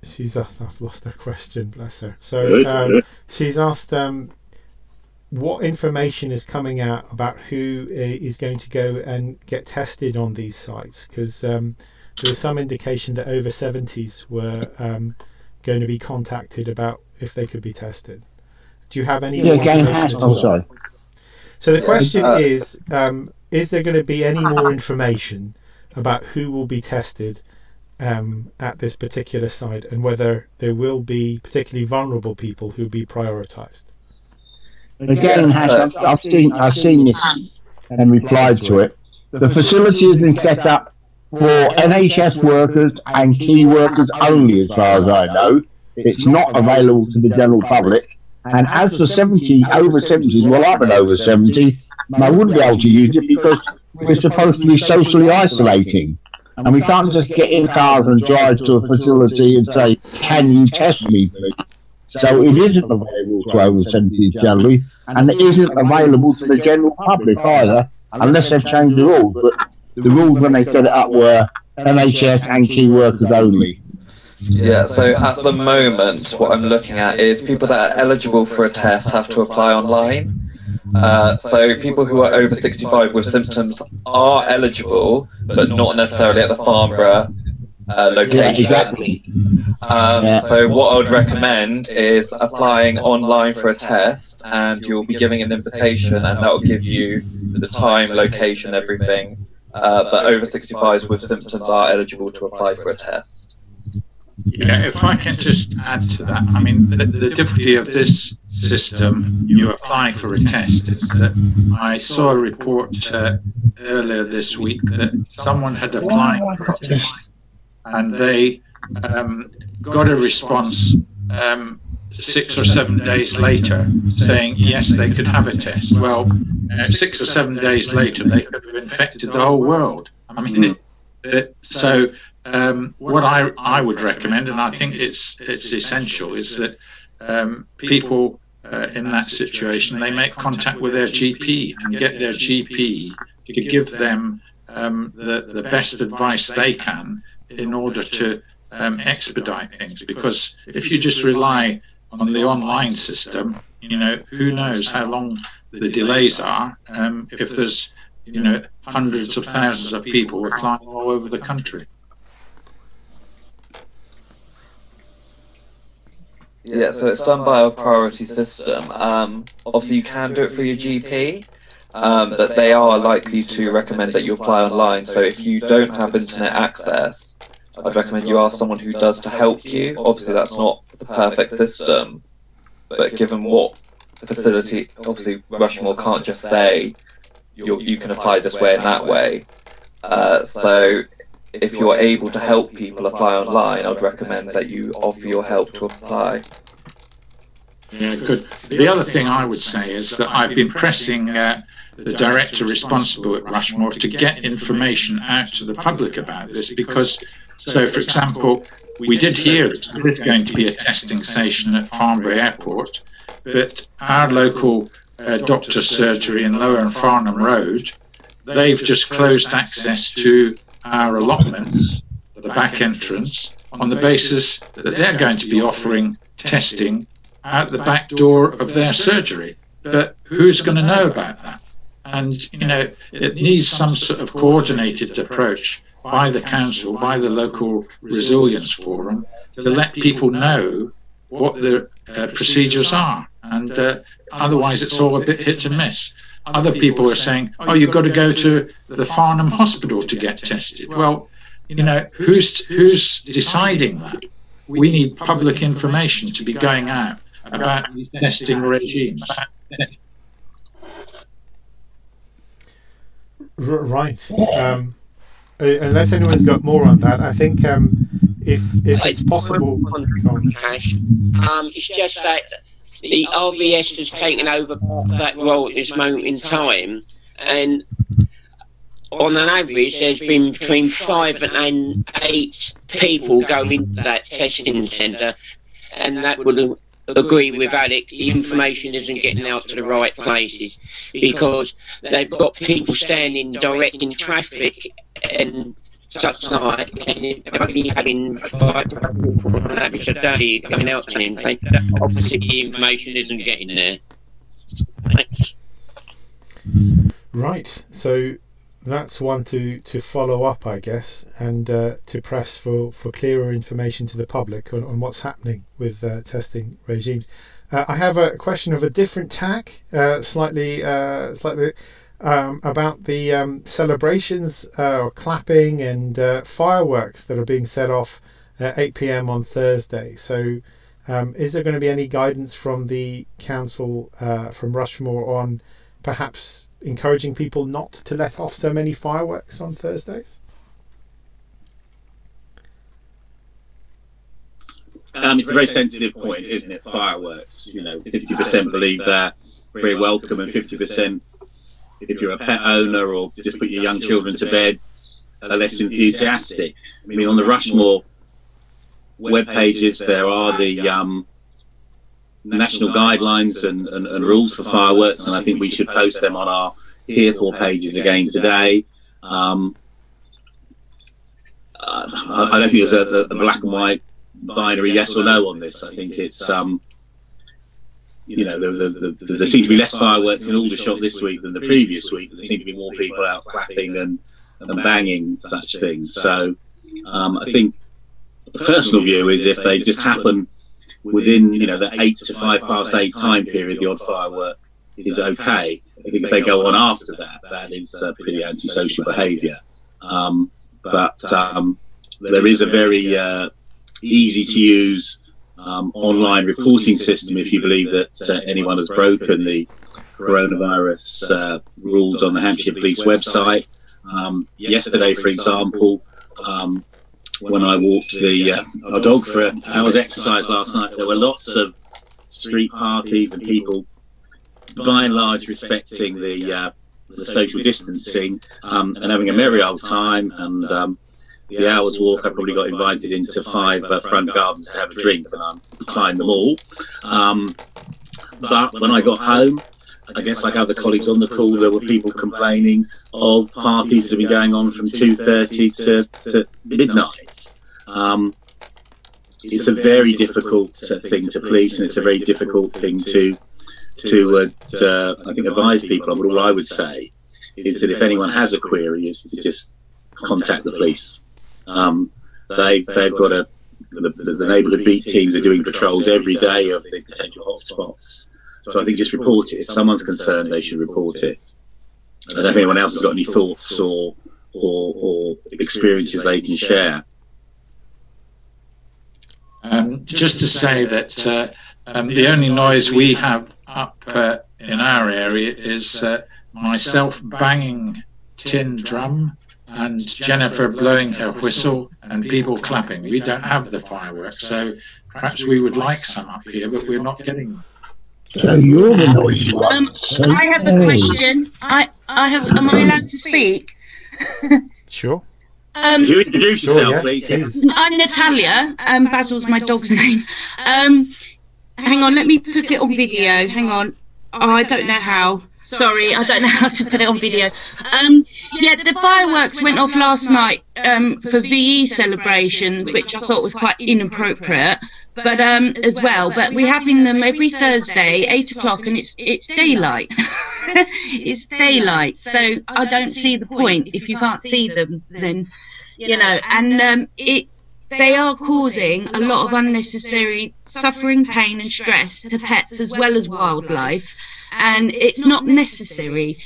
she's asked, I've lost her question, bless her. So she's asked what information is coming out about who is going to go and get tested on these sites, because there was some indication that over 70s were going to be contacted about if they could be tested. Do you have any more information? Sorry. So the question is there going to be any more information about who will be tested at this particular site, and whether there will be particularly vulnerable people who will be prioritised? Again, I've seen this and replied to it. The facility has been set up for NHS workers and key workers only, as far as I know. It's not available to the general public. And as for over 70s, well, I'm an over 70, and I wouldn't be able to use it because we're supposed to be socially isolating. And we can't just get in cars and drive to a facility and say, can you test me, please? So it isn't available to over 70s generally, and it isn't available to the general public either, unless they've changed the rules. But the rules when they set it up were NHS and key workers only. Yeah, so at the moment, what I'm looking at is people that are eligible for a test have to apply online. So people who are over 65 with symptoms are eligible, but not necessarily at the Farnborough location. Yeah, exactly. So what I would recommend is applying online for a test, and you'll be giving an invitation, and that will give you the time, location, everything. But over 65s with symptoms are eligible to apply for a test. Yeah, if I can just add to that, I mean, the difficulty of this system, you apply for a test, is that I saw a report earlier this week that someone had applied for a test, and they got a response 6 or 7 days later saying yes, they could have a test. Well, 6 or 7 days later, they could have infected the whole world. I mean, so what I would recommend, and I think it's essential, is that people in that situation, they make contact with their GP and get their GP to give them the best advice they can in order to expedite things. Because if you just rely on the online system, who knows how long the delays are if there's hundreds of thousands of people applying all over the country. Yeah, so it's done by a priority system. Obviously, you can do it for your GP, but they are likely to recommend that you apply online. So if you don't have internet access, I'd recommend you ask someone who does to help you. Obviously, that's not the perfect system, but given what facility, obviously Rushmore can't just say you can apply this way and that way. So if you're able to help people apply online, I'd recommend that you offer your help to apply. Yeah, good. The other thing I would say is that I've been pressing the director responsible at Rushmore to get information out to the public about this, because, so for example, we did hear there's going to be a testing station at Farnborough Airport, but our local doctor's surgery in Lower and Farnham Road, they've just closed access to our allotments, the back entrance, on the basis that they're going to be offering testing out the back door of their surgery. But who's going to know about that? And, it needs some sort of coordinated approach by the council, by the local resilience forum, to let people know what the procedures are. And otherwise it's all a bit hit and miss. Other people are saying, oh, you've got to go to the Farnham Hospital to get tested. Well, who's deciding that? We need public information to be going out about these testing regimes. Right. Unless anyone's got more on that, I think if it's possible. It's just that the RVS has taken over that role at this moment in time, and on an average there's been between 5 and 8 people going into that testing centre, and that would agree with Alec, the information isn't getting out to the right places because they've got people standing directing traffic and such like, and they're only having 5 people on average a day going out to them. Obviously the information isn't getting there. Thanks. Right, so that's one to follow up, I guess, and to press for clearer information to the public on what's happening with testing regimes. I have a question of a different tack, slightly about the celebrations or clapping and fireworks that are being set off at 8 p.m. on Thursday. So is there going to be any guidance from the council, from Rushmore, on perhaps encouraging people not to let off so many fireworks on Thursdays? It's a very sensitive point, isn't it? Fireworks, 50% believe they're very welcome, and 50%, if you're a pet owner or just put your young children to bed, are less enthusiastic. I mean, on the Rushmore web pages, there are the national guidelines and rules for fireworks, and I think we should post them on our Hereford pages again today. I don't think there's a black and white binary yes or no on this. I think it's there seem to be less fireworks in Aldershot this week than the previous week. There seem to be more people out clapping and banging such things. So I think the personal view is if they just happen within the 8 to 5:8 time period, the odd firework is okay. I think if they go on after that, that is pretty antisocial behaviour. But there is a very easy to use online reporting system if you believe that anyone has broken the coronavirus rules on the Hampshire Police website. Yesterday, for example, when I walked our dog for an hour's exercise last night, there were lots of street parties and people, by and large, respecting the social distancing and having a merry old time. And the hour's walk, I probably got invited into 5 front gardens to have a drink, and I declined them all. But when I got home, I guess like other colleagues on the call, there were people complaining of parties that have been going on from 2:30 to midnight. It's a very difficult thing to police, and it's a very difficult thing to I think advise people on. But all I would say is that if anyone has a query, is to just contact the police. They've got the neighbourhood beat teams are doing patrols every day of the potential hotspots. So I think just report it. If someone's concerned, they should report it. I don't know if anyone else has got any thoughts or experiences they can share. Just to say that the only noise we have up in our area is myself banging tin drum and Jennifer blowing her whistle and people clapping. We don't have the fireworks, so perhaps we would like some up here, but we're not getting them. So you're the noisy one. I have a question. Am I allowed to speak? Sure. Could you introduce yourself, please? I'm Natalia. Basil's my dog's name. Hang on, let me put it on video. Hang on. Oh, I don't know how. Sorry, I don't know how to put it on video. Yeah, the fireworks went off last night for VE celebrations, which I thought was quite inappropriate. But as well, but we're having them every Thursday, 8 o'clock, and it's daylight. It's daylight, so I don't see the point. If you can't see them, then and they are causing a lot of unnecessary suffering, pain, and stress to pets as well as wildlife, and it's not necessary.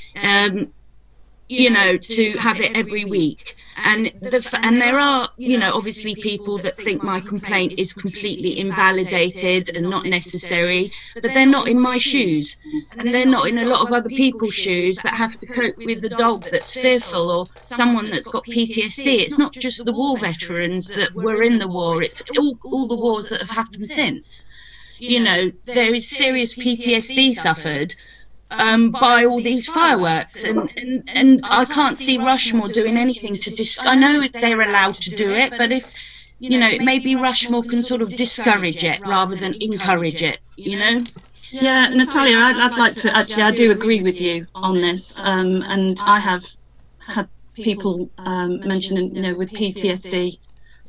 To have it every week, and there are obviously people that think my complaint is completely invalidated and not necessary, but they're not in my shoes, and they're not in a lot of other people's shoes that have to cope with the dog that's fearful or someone that's got PTSD. It's not just the war veterans that were in the war, it's all the wars that have happened since. There is serious PTSD suffered by all these fireworks, and I can't see Rushmore doing anything to I know they're allowed to do it, but if maybe Rushmore can sort of discourage it rather than encourage it. Yeah, Natalia, I'd like to I do agree with you on this, and I have had people mention with PTSD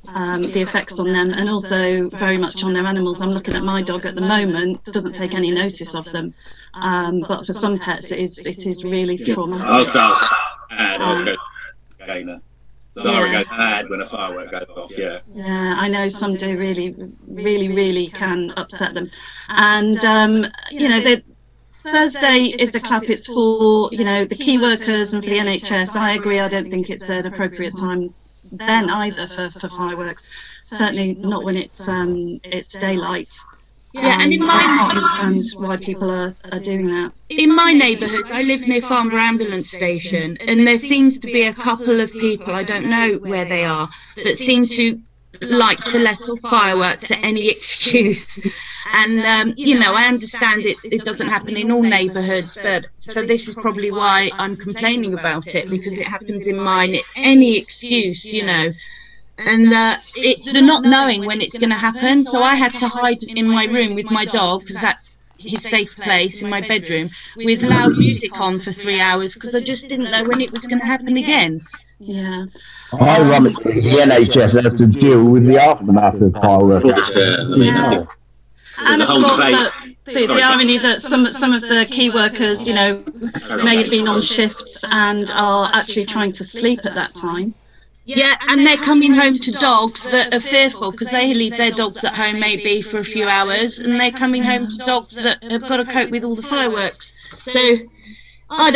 the effects on them, and also very much on their animals. I'm looking at my dog at the moment, doesn't take any notice of them, but for some pets it is really traumatic. I'll start Zara goes mad when a firework goes off. Yeah, I know some do really can upset them, and Thursday is the clap. It's for, you know, the key workers and for the NHS. I agree. I don't think it's an appropriate time then either for fireworks. Certainly not when it's daylight. Yeah, and in I my can't understand why people are doing that. in my neighbourhood, I live near Farnborough Ambulance Station, and there seems to be a couple of people, I don't know where they are, that seem to like to let off fireworks at any excuse. And you know, I understand it doesn't happen in all neighbourhoods, but so this is probably why I'm complaining about it, because it happens in mine. It's any excuse, you know. And it's the not knowing when it's going to happen. So I had to hide in my room with my dog, because that's his safe place, in my bedroom, with loud music on for 3 hours, because I just didn't know when it was going to happen again. Yeah. Ironically, the NHS has to deal with the aftermath of fireworks. Yeah. And of course, the irony that some of the key workers, you know, may have been on shifts and are actually trying to sleep at that time. Yeah, and they're coming home to dogs that are fearful, because they leave their dogs at home maybe for a few hours, and they're coming home to dogs that have got to cope with all the fireworks. So I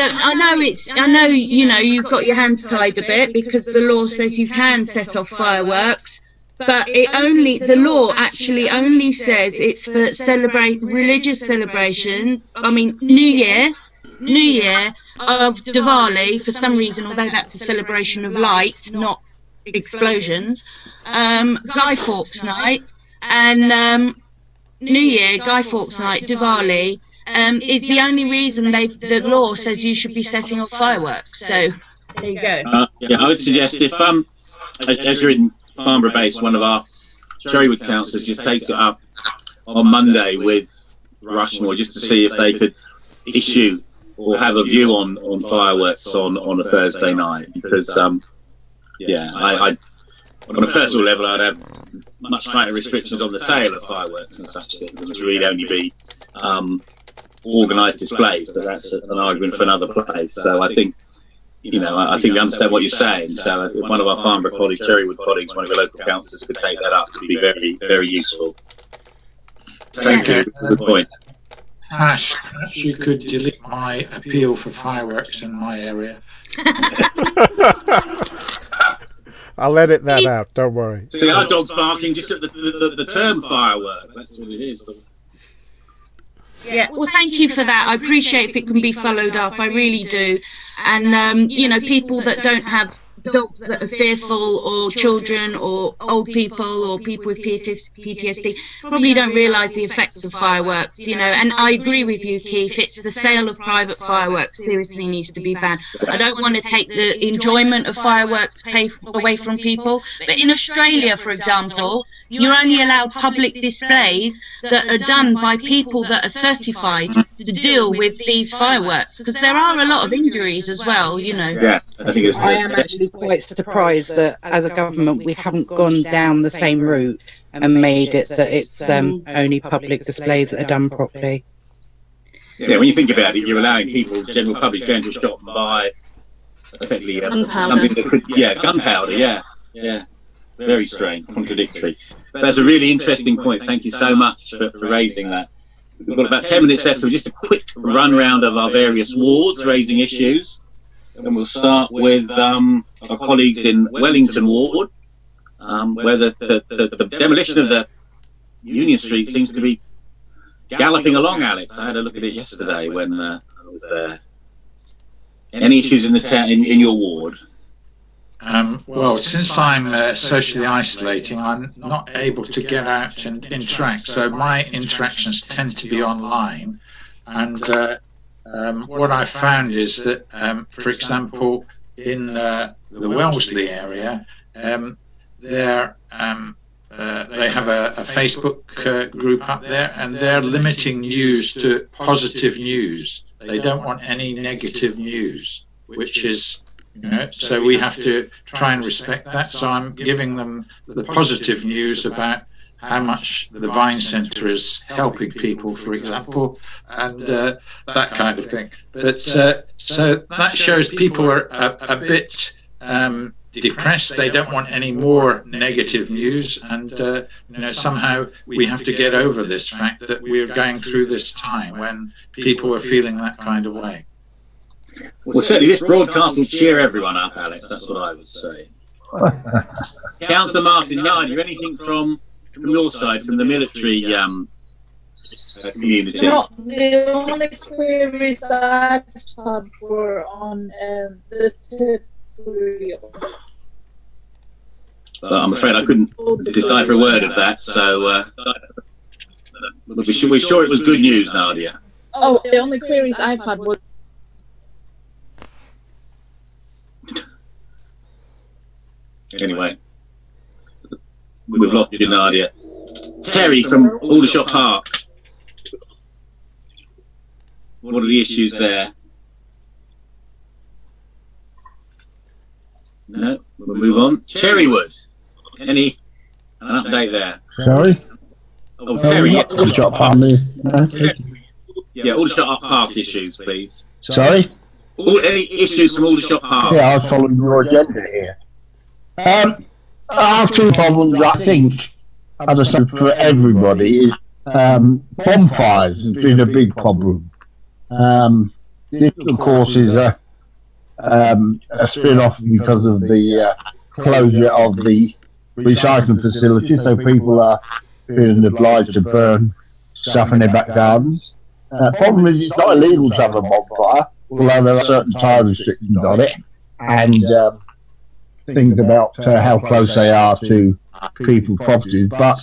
know, you know, you've got your hands tied a bit, because the law says you can set off fireworks, but the law actually only says it's for religious celebrations. I mean, New Year of Diwali, for some reason, although that's a celebration of light, not explosions. Guy Fawkes Night and New Year, Guy Fawkes Night, Diwali is the only reason the law says you should be setting off fireworks. So there you go. Yeah, I would suggest if as you're in Farnborough base, one of our Cherrywood councillors just takes it up on Monday with Rushmore, just to see if they could issue or have a view on fireworks on a Thursday night, because I on a personal level, I'd have much tighter restrictions on the sale of fireworks and such things. It would really only be organised displays, but that's an argument for another place. So I think, you know, I think we understand what you're saying. So if one of our Farnborough colleagues, Cherrywood colleagues, one of the local councillors could take that up, it would be very, very useful. Thank you. Good point. Ash, perhaps you could delete my appeal for fireworks in my area. I'll edit that out, don't worry. See, our dog's barking just at the term firework. That's what it is. Yeah, well, thank you for that. I appreciate if it can be followed up. I really do. And, you know, people that don't have dogs that are fearful, or children, or old people, or people with PTSD, probably don't realise the effects of fireworks, you know. And I agree with you, Keith, it's the sale of private fireworks seriously needs to be banned. I don't want to take the enjoyment of fireworks away from people, but in Australia, for example, you're only allowed public displays that are done by people that are certified to deal with these fireworks, because there are a lot of injuries as well, you know. Yeah, I am actually quite surprised that as a government we haven't gone down the same route and made it that it's only public displays that are done properly. Yeah, when you think about it, you're allowing people, general public, to go into a shop and buy effectively something that could, gunpowder, yeah. Very strange, contradictory. But that's a really interesting point. Thank you so much for raising that. We've got about 10 minutes left, so just a quick run round of our various wards raising issues. And we'll start with our colleagues in Wellington Ward, where the demolition of the Union Street seems to be galloping along, Alex. I had a look at it yesterday when I was there. Any issues in the town, in your ward? Well, since I'm socially isolating, I'm not able to get out and interact, so my interactions tend to be online. And what I've found is that, for example, in the Wellesley area, they have a Facebook group up there, and they're limiting news to positive news. They don't want any negative news, which is, you know, so we have to try and respect that. So I'm giving them the positive news about how much the Vine Centre is helping people, for example, and that kind of thing. But so that shows people are a bit depressed. They don't want any more negative news, and somehow we have to get over this fact that we're going through this time when people are feeling that kind of way. Well, certainly this broadcast will cheer everyone up, Alex. That's what I would say. Councillor Martin, Nadia, anything from your side, from the military community? No, the only queries I've had were on the temporary. But I'm afraid I couldn't decipher a word of that, so we're sure it was good news, Nadia. Oh, the only queries I've had were. Anyway, we've lost you, Nadia. Terry from Aldershot Park. What are the issues there? No, we'll move on. Cherrywood. An update there? Sorry? Oh, Terry. Aldershot Farnborough. Yeah, Aldershot Park issues, please. Sorry? Any issues from Aldershot Park? Yeah, I was following your agenda here. I have two problems, I think, as I said, for everybody, is bonfires has been a big problem. This, of course, is a spin-off because of the closure of the recycling facility, so people are being obliged to burn stuff in their back gardens. Problem is, it's not illegal to have a bonfire, although there are certain time restrictions on it, and things about how close they are to people's properties, but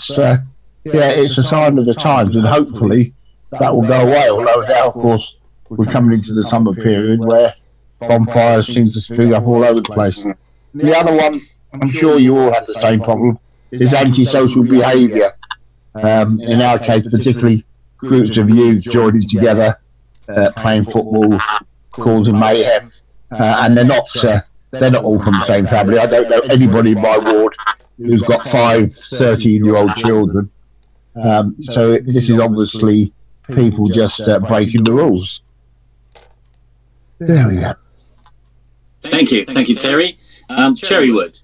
yeah, it's a sign of the times, and hopefully that will go away, although now, of course, we're coming into the summer period where bonfires seem to spring up all over the place. The other one, I'm sure you all have the same problem, is antisocial behaviour. In our case, particularly groups of youth joining together, playing football, causing mayhem, and they're not all from the same family. I don't know anybody in my ward who's got 5 13-year-old children. So this is obviously people just breaking the rules. There we go. Thank you, Terry. Cherrywood.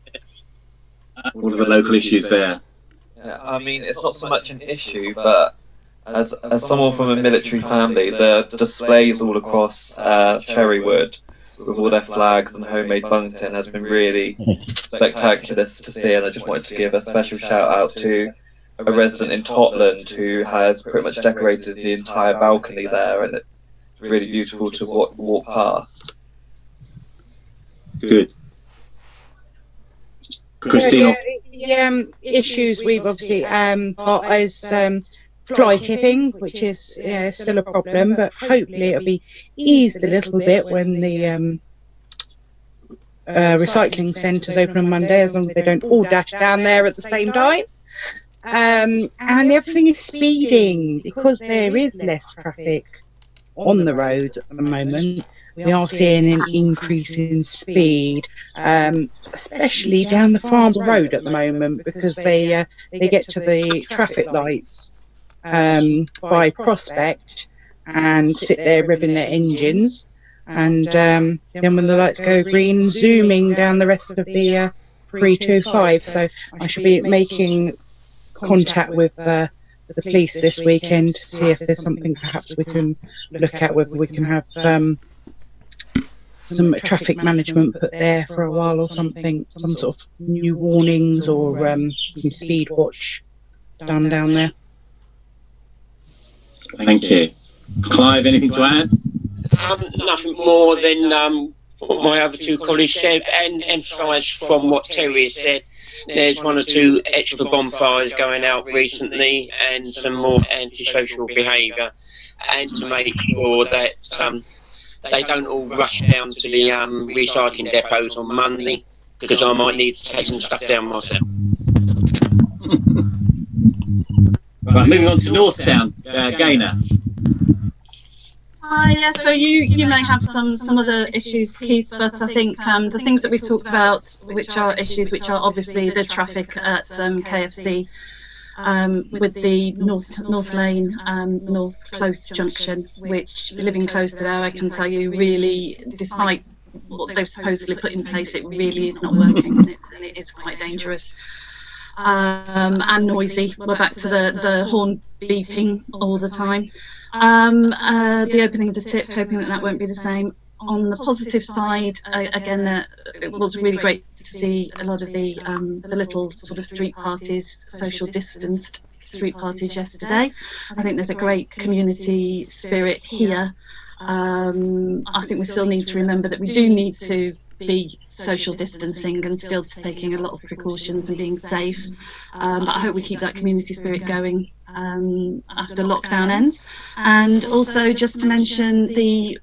What are the local issues there? Yeah, I mean, it's not so much an issue, but as someone from a military family, the displays all across Cherrywood with all their flags and homemade bunting has been really spectacular to see, and I just wanted to give a special shout out to a resident in Totland who has pretty much decorated the entire balcony there, and it's really beautiful to walk past. Good. Christina. The issues we've obviously got is fly tipping, which is still a problem, but hopefully it'll be eased a little bit when the recycling centres open on Monday, as long as they don't all dash down there at the same time. And the other thing is speeding, because there is less traffic on the roads at the moment. We are seeing an increase in speed, especially down the Farnborough Road at the moment, because they get to the traffic lights by Prospect and sit there revving their engines, and then when the lights go green, zooming down the rest of the 325. So I shall be making contact with the police this weekend to see if there's something perhaps we can look at, whether we can have some traffic management put there for a while or something, some sort of new warnings or some speed watch done down there. Thank you. Clive, anything to add? Nothing more than what my other two colleagues said, and emphasise from what Terry has said. There's 1 or 2 extra bonfires going out recently, and some more antisocial behaviour, and to make sure that they don't all rush down to the recycling depots on Monday, because I might need to take some stuff down myself. Right, moving on to Northtown, Gaynor. Yeah, so you may have some other issues, Keith, but I think the things that we've talked about, which are issues, which are obviously the traffic at KFC, with the North Lane, North Close junction, which living close to there, I can tell you, really, despite what they've supposedly put in place, it really is not working, and it is quite dangerous. And noisy. We're back to the horn beeping all the time. The opening of the tip, hoping that won't be the same. On the positive side, again, it was really great to see a lot of the little sort of street parties, social distanced street parties yesterday. I think there's a great community spirit here. I think we still need to remember that we do need to be social distancing and still taking a lot of precautions and being safe. But I hope we keep that community spirit going after lockdown ends. And also just to mention the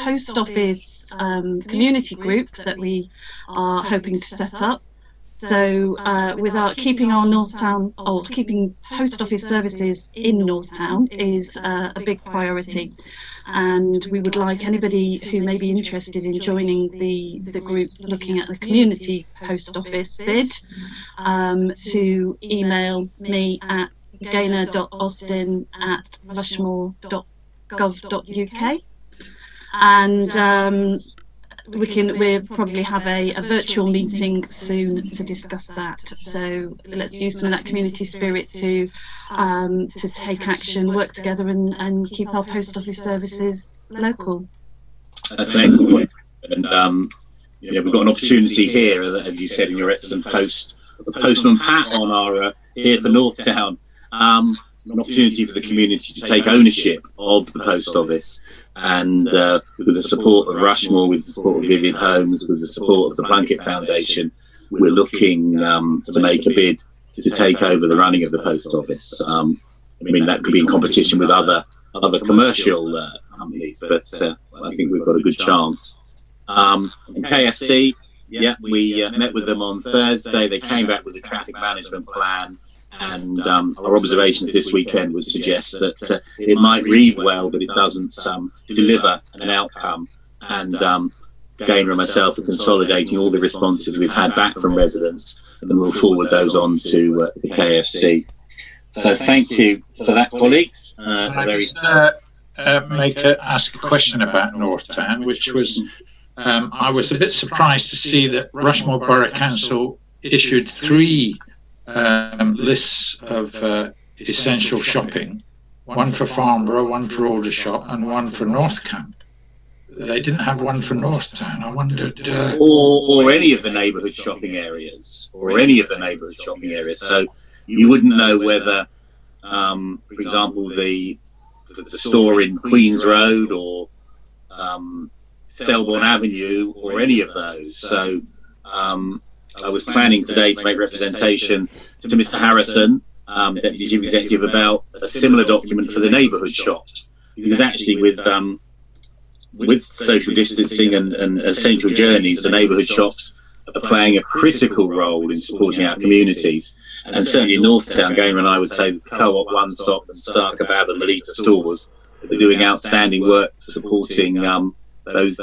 post office community group that we are hoping to set up. So keeping our Northtown, or keeping post office services in Northtown is a big priority. And we would like anybody who may be interested in joining the group looking at the community post office bid to email me at gaynor.austin@rushmore.gov.uk. And we'll probably have a virtual meeting soon to discuss that. So let's use some of that community spirit to take action, work together, and keep our post office services local. That's an excellent point. And we've got an opportunity here, as you said in your excellent post, of Postman Pat on our here for Northtown. An opportunity for the community to take ownership of the post office, and with the support of Rushmore, with the support of Vivian Homes, with the support of the Plunkett Foundation, we're looking to make a bid to take over the running of the post office. I mean, that could be in competition with other commercial companies, but I think we've got a good chance. And KFC, we met with them on Thursday. They came back with a traffic management plan. And our observations this weekend would suggest that it might read well, but it doesn't deliver an outcome. And Gaynor and myself are consolidating all the responses we've had back from residents, and then we'll forward those on to the KFC. So thank you for that, colleagues. Ask a question about Northtown, which was, I was a bit surprised to see that Rushmore Borough Council issued 3 lists of essential shopping, one for Farnborough, one for Aldershot, and one for North Camp. They didn't have one for Northtown. I wondered, or any of the neighbourhood shopping areas, So you wouldn't know whether, for example, the store in Queen's Road or Selborne Avenue or any of those. So I was planning today to make representation to Mr. Harrison, Deputy Chief Executive, about a similar document for the neighbourhood shops, because actually with social distancing and essential journeys, the neighbourhood shops are playing a critical role in supporting our communities. And certainly in Northtown, Gaynor and I would say Co-op, One Stop and Star Kebab and Melita stores are doing outstanding work supporting those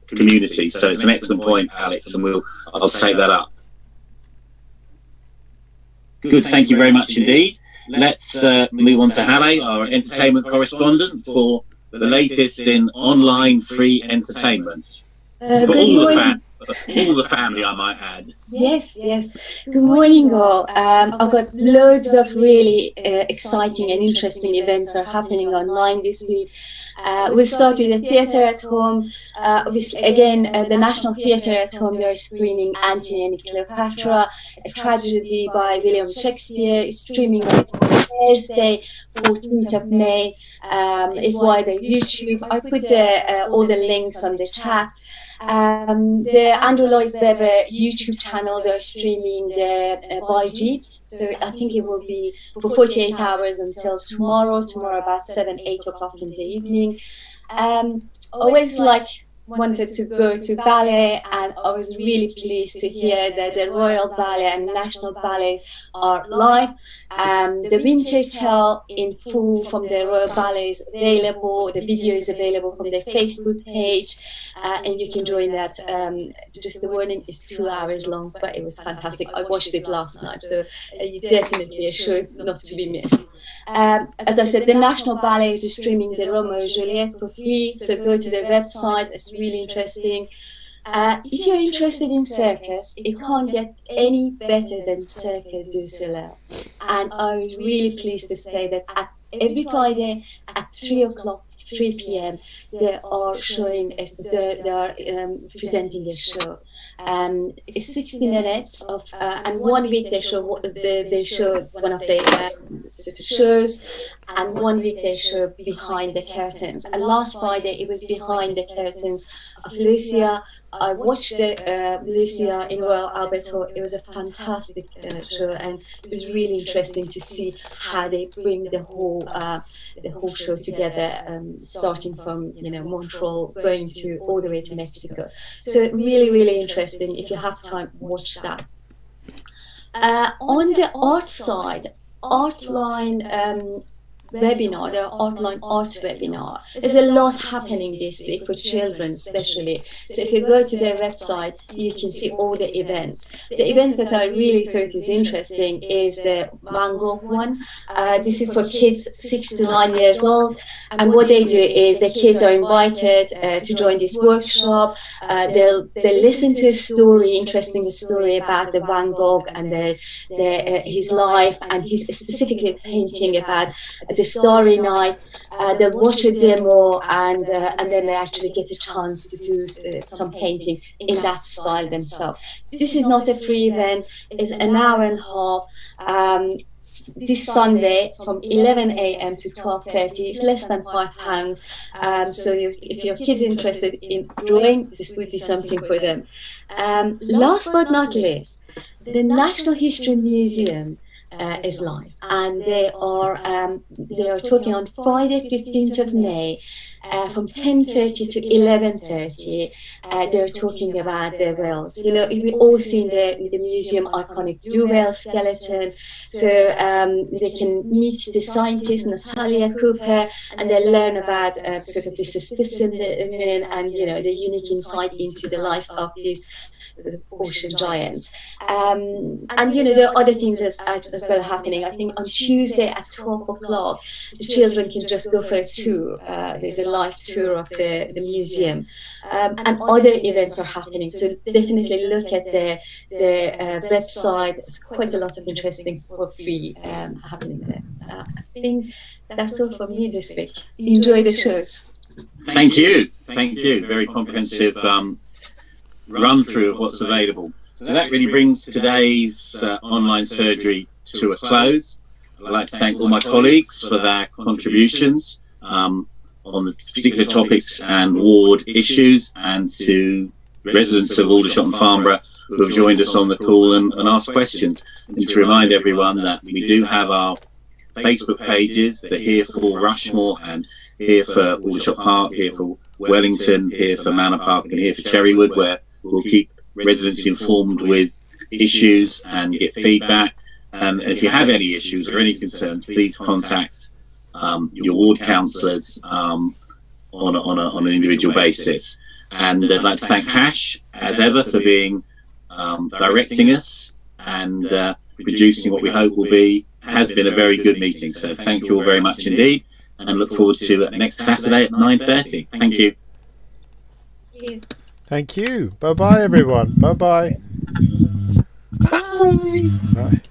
communities. So it's an excellent point, Alex, and I'll take that up. Good, thank you very much indeed. Let's move on to Halle, our entertainment correspondent, for the latest in online free entertainment. For all the family, I might add. Yes. Good morning, all. I've got loads of really exciting and interesting events are happening online this week. We'll start with the Theatre at Home. Obviously, again, the National Theatre at Home, they're screening Antony and Cleopatra, a tragedy by William Shakespeare. It's streaming on Thursday, 14th of May. It's via the YouTube. I put all the links on the chat. The Andrew Lloyd Webber YouTube channel, they're streaming the by Jeeps. So I think it will be for 48 hours until tomorrow about 7-8 o'clock in the evening. Always wanted to go to ballet, and I was really pleased to hear that the Royal Ballet and National Ballet are live. The Winter Tale in full from the Royal Ballet is available. The video is available from their Facebook page, and you can join that. Just the warning is 2 hours long, but it was fantastic. I watched it last night, so definitely a show not to be missed. As I said, the National Ballet is streaming the Romeo and Juliet for free, so go to their website. It's really interesting. If you're interested in circus, it can't get any better than Circus du Soleil. And I was really pleased to say that every Friday at 3 p.m. they are showing, they are presenting a show. It's 60 minutes of, and 1 week they show one of the sort of shows, and 1 week they show behind the curtains. And last Friday it was behind the curtains of Lucia. I watched the Lucia in Royal Albert Hall. It was a fantastic show, and it was really interesting to see how they bring the whole show together, starting from Montreal, going to all the way to Mexico. So really, really interesting. If you have time, watch that. On the art side, Artline webinar, the Artline Art webinar. There's a lot happening this week for children especially. So if you go to their website, you can see all the events. The events that I really thought is interesting is the Van Gogh one. This is for kids 6 to 9 years old. And what they do is the kids are invited to join this workshop. They'll listen to a story, interesting story about the Van Gogh and his life, and he's specifically painting about the Starry Night. They'll watch a demo, and then they actually get a chance to do some painting in that style themselves. This is not a free event. It's an hour and a half. This Sunday from 11 a.m. to 12:30. It's less than £5. So if your kids are interested in drawing, this would be something for them. Last but not least, the National History Museum is live, and they are talking on Friday 15th of May from 10:30 to 11:30. They're talking about the whales. We've all seen the museum iconic blue whale skeleton, so they can meet the scientist Natalia Cooper, and they learn about sort of this specimen and the unique insight into the lives of these sort of ocean giants. And there are other things as well happening. I think on Tuesday at 12 o'clock, the children can just go for a tour. There's a live tour of the museum. And other events are happening. So definitely look at the website. There's quite a lot of interesting for free happening there. I think that's all from me this week. Enjoy the shows. Thank you. Very comprehensive run through of what's available. So that really brings today's online surgery to a close. I'd like to thank all my colleagues for their contributions on the particular topics and ward issues, and to residents of Aldershot and Farnborough who have joined us on the call and asked questions. And to remind everyone that we do have our Facebook pages, the Here for Rushmore and Here for Aldershot Park, Here for Wellington, Here for Manor Park, and Here for Cherrywood, where we'll keep residents informed with issues and get feedback. And if you have any issues or any concerns, please contact your ward councillors on an individual basis. And I'd like to thank Hash, as ever, for being directing us and producing what we hope has been a very good meeting. So thank you all very much indeed, and I look forward to next Saturday at 9:30. Thank you. Thank you. Bye-bye, everyone. Bye-bye. Bye. Bye.